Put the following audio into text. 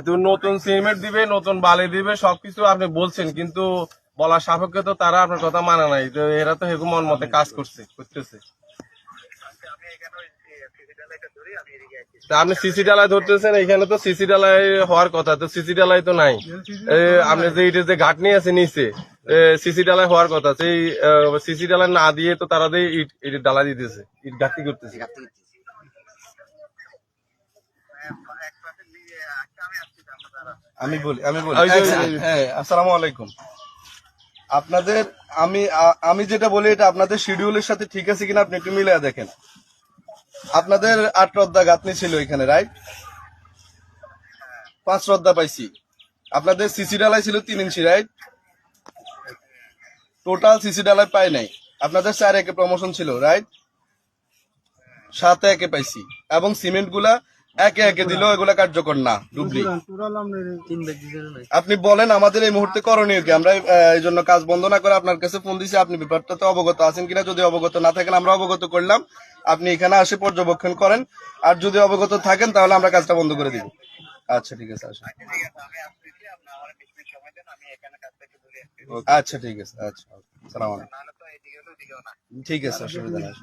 তুমি নতুন সিমেন্ট দিবে, নতুন বালি দিবে, সবকিছু আপনি বলছেন, কিন্তু বলার সাপেক্ষে তো তারা আপনার কথা মানে নাই। তো এরা তো হেগু মন মতে কাজ করতেছে। তা আপনি সিসি ডালাই ধরতেছেন, এখানে তো সিসি ডালাই হওয়ার কথা, তো সিসি ডালাই তো নাই। আপনি যে ইটের যে ঘাটনি আছে নিচে, সিসি ডালাই হওয়ার কথা, সেই সিসি ডালাই না দিয়ে তো তারা দিয়ে ইটের ডালাই দিতেছে, ইট ঘাটতি করতেছে। আমি বলি ওই যে- হ্যাঁ, আসসালামু আলাইকুম। আপনাদের আমি যেটা বলি এটা আপনাদের শিডিউলের সাথে ঠিক আছে কিনা আপনি একটু মিলিয়ে দেখেন। আপনাদের 8 রদ্দা গাঁথনি ছিল এখানে, রাইট? 5 রদ্দা পাইছি। আপনাদের সিসি ডালাই ছিল 3 ইঞ্চি, রাইট? টোটাল সিসি ডালাই পাই নাই। আপনাদের 4 একে প্রমোশন ছিল, রাইট? 7 একে পাইছি, এবং সিমেন্ট গুলা একে একে দিল, এগুলা কার্যকর না, ডুবলি। আপনি বলেন আমাদের এই মুহূর্তে করণীয় কি? আমরা এই জন্য কাজ বন্ধ না করে আপনার কাছে ফোন দিছি, আপনি ব্যাপারটাতে অবগত আছেন কিনা? যদি অবগত না থাকেন আমরা অবগত করলাম, আপনি এখানে আসে পর্যবেক্ষণ করেন, আর যদি অবগত থাকেন তাহলে আমরা কাজটা বন্ধ করে দিব। আচ্ছা ঠিক আছে, আসুন। আচ্ছা ঠিক আছে, আচ্ছা, সালাম আলাইকুম। ঠিক আছে, অসুবিধা নেই।